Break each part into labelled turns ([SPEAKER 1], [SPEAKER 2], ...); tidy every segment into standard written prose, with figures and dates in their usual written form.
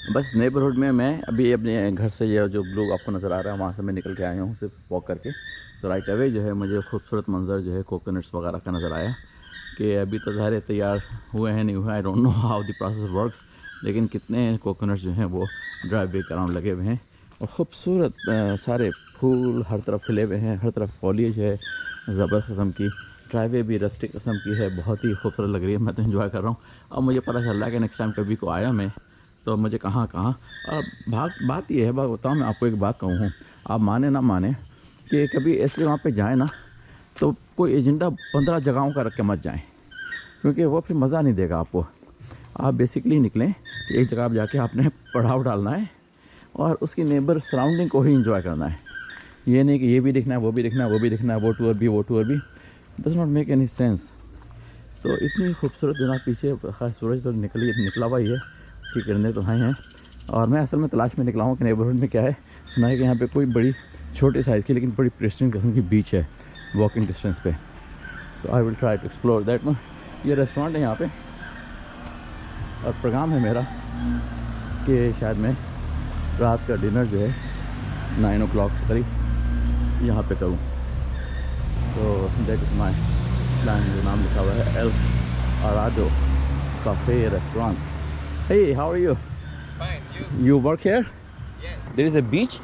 [SPEAKER 1] बस नेबरहुड में मैं अभी अपने घर से ये जो ब्लू आपको नज़र आ रहा है वहाँ से मैं निकल के आया हूँ सिर्फ वॉक करके। तो राइट अवे जो है मुझे खूबसूरत मंज़र जो है कोकोनट्स वगैरह का नज़र आया कि अभी तो ज़ाहिर तैयार हुए हैं नहीं हुए, I don't know how the process works, लेकिन कितने कोकोनट्स जो हैं वो ड्राइव वे के अराउंड लगे हुए हैं और ख़ूबसूरत सारे फूल हर तरफ खिले हुए हैं, हर तरफ फॉलिएज है ज़बरदस्त किस्म की। ड्राइवे भी रस्टिक किस्म की है, बहुत ही खूबसूरत लग रही है। मैं तो इन्जॉय कर रहा हूँ। अब मुझे पता चल रहा है कि नेक्स्ट टाइम कभी को आया मैं तो मुझे कहाँ कहाँ अब बात ये है, बताऊँ मैं आपको एक बात कहूँ, आप माने ना माने कि कभी ऐसे वहाँ पे जाए ना तो कोई एजेंडा 15 जगहों का रख के मत जाएं, क्योंकि वो फिर मज़ा नहीं देगा आपको। आप बेसिकली निकलें कि एक जगह आप जाके आपने पड़ाव डालना है और उसकी नेबर सराउंडिंग को ही इंजॉय करना है। ये नहीं कि ये भी दिखना है, वो भी दिखना है, वो भी दिखना है, वो टूर भी, वो टूर भी, does not make any sense. तो इतनी खूबसूरत जनाब पीछे खास सूरज तो निकला हुआ ही है, उसकी किरणें तो हैं। और मैं असल में तलाश में निकला हूँ कि नेबरहुड में क्या है। सुना है कि यहाँ पे कोई बड़ी छोटे साइज़ की लेकिन बड़ी प्रेस्टीन किस्म की बीच है वॉकिंग डिस्टेंस पे। So I will try to explore that one. ये रेस्टोरेंट है यहाँ पे और प्रोग्राम है मेरा कि शायद मैं रात का डिनर जो है 9 o'clock के करीब यहाँ पे करूँ। तो दैट इज़ माई प्लान। जो नाम लिखा हुआ है L अराडो Cafe restaurant. Hey, how are you?
[SPEAKER 2] Fine, you?
[SPEAKER 1] You work here?
[SPEAKER 2] Yes.
[SPEAKER 1] There is a beach?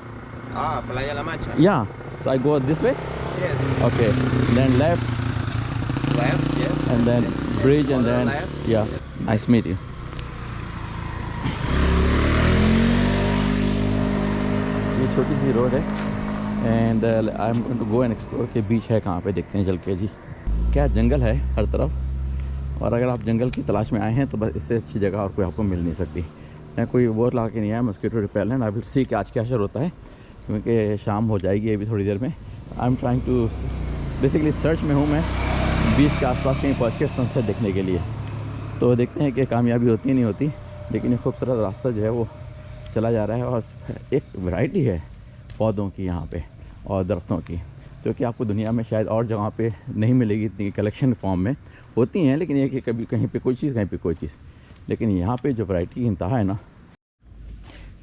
[SPEAKER 2] Ah, Playa La Mancha.
[SPEAKER 1] Yeah. So I go this way?
[SPEAKER 2] Yes.
[SPEAKER 1] Okay. Then left
[SPEAKER 2] Left, yes.
[SPEAKER 1] and then bridge and
[SPEAKER 2] Other
[SPEAKER 1] then
[SPEAKER 2] left.
[SPEAKER 1] yeah. Nice to meet you. ये छोटी सी road है and I am going to go and explore के बीच है कहाँ पे, देखते हैं चल के जी। क्या जंगल है हर तरफ, और अगर आप जंगल की तलाश में आए हैं तो बस इससे अच्छी जगह और कोई आपको मिल नहीं सकती। मैं कोई वो ला के नहीं आया mosquito repellent. I will see कि आज क्या असर होता है, क्योंकि शाम हो जाएगी अभी थोड़ी देर में। I am trying to basically search में हूँ मैं बीच के आसपास कहीं पहुँच के सनसेट देखने के लिए। तो देखते हैं कि कामयाबी होती नहीं होती, लेकिन ये खूबसूरत रास्ता जो है वो चला जा रहा है। और एक वैरायटी है पौधों की यहाँ पे और दरख्तों की, जो कि आपको दुनिया में शायद और जगह पे नहीं मिलेगी। इतनी कलेक्शन फॉर्म में होती हैं, लेकिन ये कि कभी कहीं पे कोई चीज़, कहीं पे कोई चीज़। लेकिन यहाँ पे जो वैरायटी की इंतहा है ना,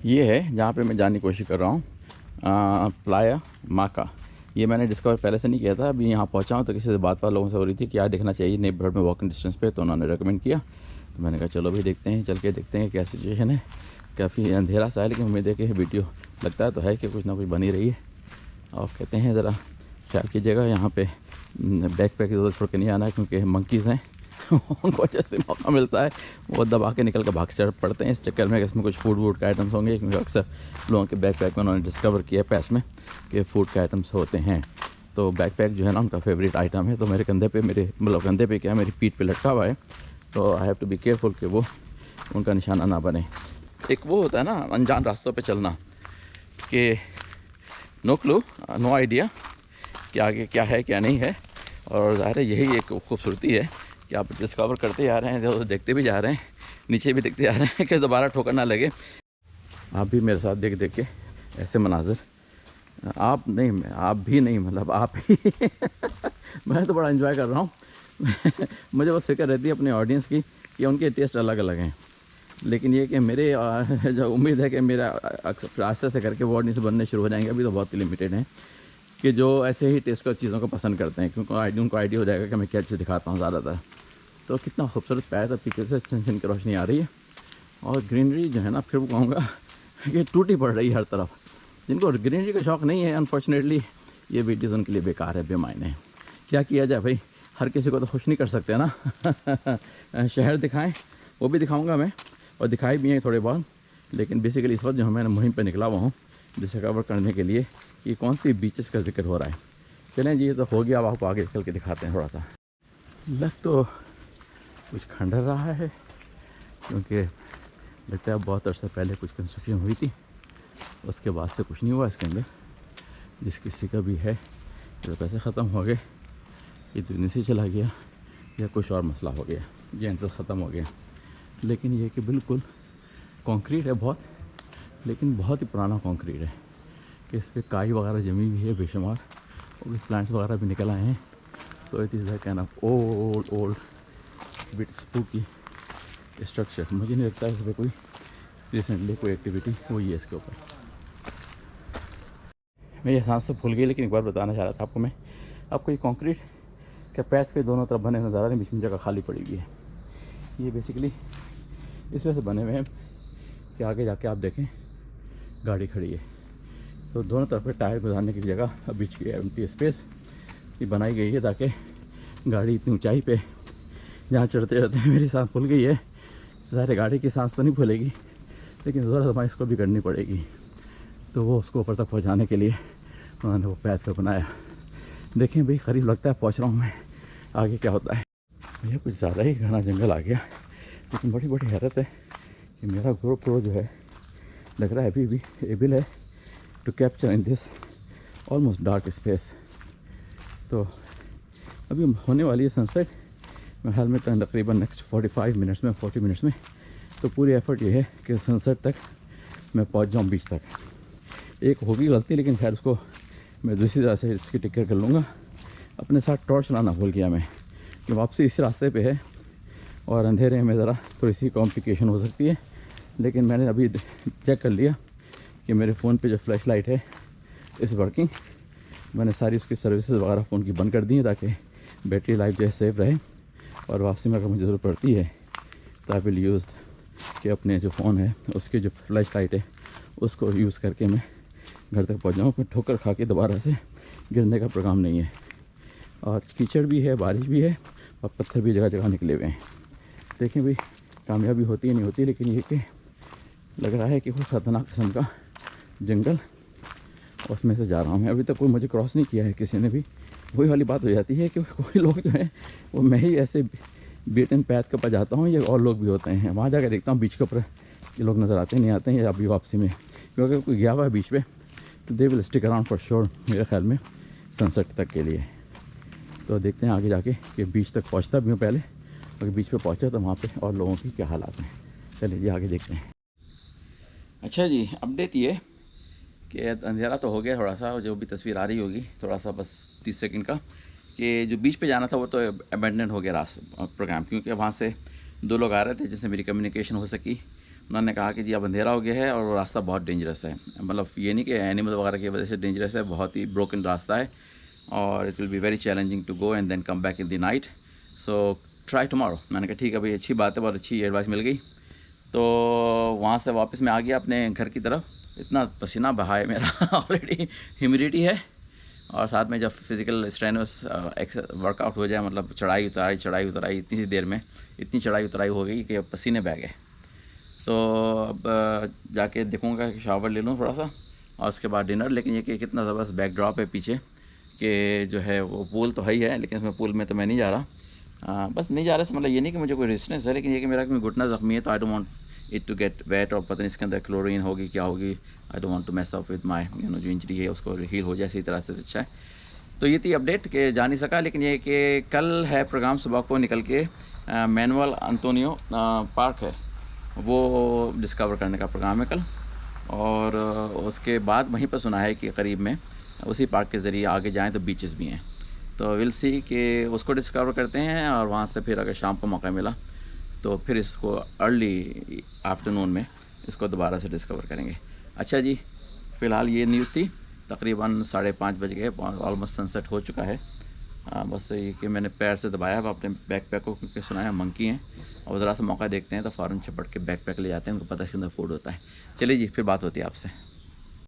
[SPEAKER 1] ये है जहाँ पे मैं जाने की कोशिश कर रहा हूँ, प्लाया माका। ये मैंने डिस्कवर पहले से नहीं किया था, अभी यहाँ पहुँचा हूँ तो किसी से बात लोगों से हो रही थी कि यार देखना चाहिए नेबरहुड में वॉकिंग डिस्टेंस पे, तो उन्होंने रिकमेंड किया। तो मैंने कहा चलो भी देखते हैं, चल के देखते हैं क्या सिचुएशन है। काफ़ी अंधेरा सा है, लेकिन उम्मीद है कि वीडियो लगता है तो है कि कुछ ना कुछ बनी रही है। और कहते हैं ज़रा ख्याल कीजिएगा, यहाँ पे बैक पैक इधर छोड़ के नहीं आना है, क्योंकि मंकीज़ हैं उनको जैसे मौका मिलता है वो दबा के निकल कर भाग चढ़ पड़ते हैं। इस चक्कर में इसमें कुछ फूड वूड के आइटम्स होंगे, क्योंकि अक्सर लोगों के बैक पैक में उन्होंने डिस्कवर किया पैस में कि फ़ूड के आइटम्स होते हैं। तो बैक पैक जो है ना उनका फेवरेट आइटम है। तो मेरे कंधे पे, मेरे मतलब कंधे पे क्या, मेरी पीठ पे लटका हुआ है, तो I have to be careful कि वो उनका निशाना ना बने। एक वो होता है ना अनजान रास्तों पे चलना कि नो क्लू, नो आइडिया कि आगे क्या है क्या नहीं है। और ज़ाहिर है यही एक खूबसूरती है कि आप डिस्कवर करते जा रहे हैं, तो देखते भी जा रहे हैं, नीचे भी देखते जा रहे हैं कि दोबारा ठोकर ना लगे। आप भी मेरे साथ देख देख के ऐसे मनाजिर, आप नहीं, आप भी नहीं, मतलब आप ही मैं तो बड़ा एंजॉय कर रहा हूँ मुझे बस फिक्र रहती है अपने ऑडियंस की कि उनके टेस्ट अलग अलग हैं, लेकिन ये कि मेरे जो उम्मीद है कि मेरा अक्सर आस्ते से करके वो ऑडियंस बनने शुरू हो जाएंगे। अभी तो बहुत लिमिटेड हैं कि जो ऐसे ही टेस्ट कर चीज़ों को पसंद करते हैं, क्योंकि उनको आइडिया हो जाएगा कि मैं क्या चीज़ दिखाता हूँ ज़्यादातर। तो कितना खूबसूरत प्यार था, पीछे से छिन की रोशनी आ रही है और ग्रीनरी जो है ना, फिर वो कहूँगा कि टूटी पड़ रही है हर तरफ। जिनको ग्रीनरी का शौक़ नहीं है, अनफॉर्चुनेटली ये वीडियोज़ उनके लिए बेकार है, बेमायने है। क्या किया जाए भाई, हर किसी को तो खुश नहीं कर सकते ना शहर दिखाएं, वो भी दिखाऊंगा मैं, और दिखाई भी हैं थोड़े बहुत। लेकिन बेसिकली इस वक्त जो मैं मुहिम पे निकला हुआ हूँ डिस्कवर करने के लिए कि कौन सी बीचेस का जिक्र हो रहा है। चलें जी, ये तो हो गया, अब आपको आगे चल के दिखाते हैं थोड़ा सा। लग तो कुछ खंडर रहा है, क्योंकि लगता है बहुत अर्सा पहले कुछ कंस्ट्रक्शन हुई थी, उसके बाद से कुछ नहीं हुआ इसके अंदर। जिस किसी का भी है तो पैसे ख़त्म हो गए, ये दुनिया से चला गया, या कुछ और मसला हो गया, ये इंटरेस्ट ख़त्म हो गया। लेकिन ये कि बिल्कुल कंक्रीट है बहुत, लेकिन बहुत ही पुराना कंक्रीट है कि इस पर काई वगैरह जमी हुई है बेशुमार, और प्लांट्स वगैरह भी निकल आए हैं। तो it is kind of old bit spooky structure. मुझे नहीं लगता इस पर कोई रिसेंटली कोई एक्टिविटी हुई है इसके ऊपर। मेरी सांस तो फूल गई, लेकिन एक बार बताना चाह रहा था आपको मैं, आपको ये कंक्रीट के पैच के दोनों तरफ बने हुए नज़र आ रहे हैं, बीच में जगह खाली पड़ी हुई है। ये बेसिकली इस वजह से बने हुए हैं कि आगे जाके आप देखें गाड़ी खड़ी है तो दोनों तरफ पे टायर गुजारने की जगह बीच की एम्प्टी स्पेस ये बनाई गई है, ताकि गाड़ी इतनी ऊंचाई पे जहाँ चढ़ते रहते मेरी सांस फूल गई है। ज़ाहिर गाड़ी की सांस तो नहीं फूलेगी, लेकिन ज़रूरत हमारी इसको भी करनी पड़ेगी। तो वो उसको ऊपर तक पहुँचाने के लिए उन्होंने वो पैथ बनाया। देखें भाई, करीब लगता है पहुँच रहा हूँ मैं, आगे क्या होता है। भैया कुछ ज़्यादा ही घना जंगल आ गया, लेकिन बड़ी बड़ी हैरत है कि मेरा GoPro जो है लग रहा है अभी भी एबल है to capture in this almost dark space. तो अभी होने वाली है सनसेट मेरे ख्याल में तकरीबन नेक्स्ट 40 मिनट्स में। तो पूरी एफर्ट ये है कि सनसेट तक मैं पहुंच जाऊं बीच तक। एक होगी गलती, लेकिन खैर उसको मैं दूसरी तरह से इसकी टिकट कर लूँगा। अपने साथ टॉर्च लाना भूल गया मैं, कि वापसी इस रास्ते पे है और अंधेरे में ज़रा थोड़ी सी कॉम्प्लिकेशन हो सकती है। लेकिन मैंने अभी चेक कर लिया कि मेरे फ़ोन पे जो फ्लैश लाइट है इस वर्किंग। मैंने सारी उसकी सर्विसेज वगैरह फ़ोन की बंद कर दी है, ताकि बैटरी लाइफ जो है सेफ रहे। और वापसी में अगर मुझे ज़रूरत पड़ती है तो आई विल यूज़ कि अपने जो फ़ोन है उसकी जो फ्लैश लाइट है उसको यूज़ करके मैं घर तक पहुँच जाऊँ। फिर ठोकर खा के दोबारा से गिरने का प्रोग्राम नहीं है। और कीचड़ भी है, बारिश भी है और पत्थर भी जगह जगह निकले हुए हैं। देखें भाई, कामयाबी होती है नहीं होती, लेकिन ये कि लग रहा है कि कोई ख़तरनाक किस्म का जंगल, उसमें से जा रहा हूँ मैं। अभी तक कोई मुझे क्रॉस नहीं किया है किसी ने भी। वही वाली बात हो जाती है कि कोई लोग जो है वो मैं ही ऐसे बीटन पैथ के ऊपर जाता हूँ, या और लोग भी होते हैं। वहाँ जाकर देखता हूँ बीच के ऊपर ये लोग नज़र आते नहीं आते हैं, या अभी वापसी में। क्योंकि अगर कोई गया हुआ है बीच पे तो they will stick around for sure मेरे ख्याल में सनसेट तक के लिए। तो देखते हैं आगे जाके कि बीच तक पहुँचता भी हूँ पहले, अगर बीच पे पहुँचा तो वहाँ पे और लोगों की क्या हालात हैं। चलिए जी आगे देखते हैं। अच्छा जी, अपडेट ये कि अंधेरा तो हो गया थोड़ा सा, जो भी तस्वीर आ रही होगी थोड़ा सा बस 30 सेकंड का, कि जो बीच पे जाना था वो तो अबेंडन हो गया रास्ता प्रोग्राम। क्योंकि वहाँ से 2 लोग आ रहे थे जिससे मेरी कम्युनिकेशन हो सकी। उन्होंने कहा कि जी अब अंधेरा हो गया है और वो रास्ता बहुत डेंजरस है। मतलब ये नहीं कि एनिमल वगैरह की वजह से डेंजरस है, बहुत ही ब्रोकन रास्ता है और it will be very challenging to go and then come back in the night. So try tomorrow. मैंने कहा ठीक है भाई, अच्छी बात है, बहुत अच्छी एडवाइस मिल गई। तो वहाँ से वापस मैं आ गया अपने घर की तरफ। इतना पसीना बहा है मेरा ऑलरेडी, ह्यूमिडिटी है, और साथ में जब फिज़िकल स्ट्रेनस वर्कआउट हो जाए, मतलब चढ़ाई उतराई इतनी सी देर में इतनी चढ़ाई उतराई हो गई कि पसीने बह गए। तो अब जाके देखूँगा कि शावर ले लूँ थोड़ा सा और उसके बाद डिनर। लेकिन ये कि कितना ज़बरदस्त बैकड्रॉप है पीछे, कि जो है वो पूल तो है ही है, लेकिन उसमें पूल में तो मैं नहीं जा रहा। बस नहीं जा रहा मतलब ये नहीं कि मुझे कोई रेजिस्टेंस है, लेकिन ये कि मेरा घुटना ज़ख्मी है, तो I don't want it to get wet, और पता नहीं इसके अंदर क्लोरीन होगी क्या होगी। I don't want to mess up with my जो इंजरी है उसको हील हो जाए इसी तरह से अच्छा है। तो ये थी अपडेट कि जा नहीं सका। लेकिन ये कि कल है प्रोग्राम, सुबह को निकल के मैनुअल अंतोनियो पार्क है वो डिस्कवर करने का प्रोग्राम है कल। और उसके बाद वहीं पर सुना है कि करीब में उसी पार्क के ज़रिए आगे जाएं तो बीचेस भी हैं। तो विल सी कि उसको डिस्कवर करते हैं, और वहाँ से फिर अगर शाम को मौका मिला तो फिर इसको अर्ली आफ्टरनून में इसको दोबारा से डिस्कवर करेंगे। अच्छा जी, फ़िलहाल ये न्यूज़ थी। तकरीबन 5:30 बज गए, ऑलमोस्ट सनसेट हो चुका है। बस ये कि मैंने पैर से दबाया हुआ अपने बैकपैक को, क्योंकि सुना है मंकी हैं और ज़रा सा मौका देखते हैं तो फ़ौरन झपट के बैकपैक ले जाते हैं, उनको पता है इसके अंदर फूड होता है। चलिए जी, फिर बात होती है आपसे।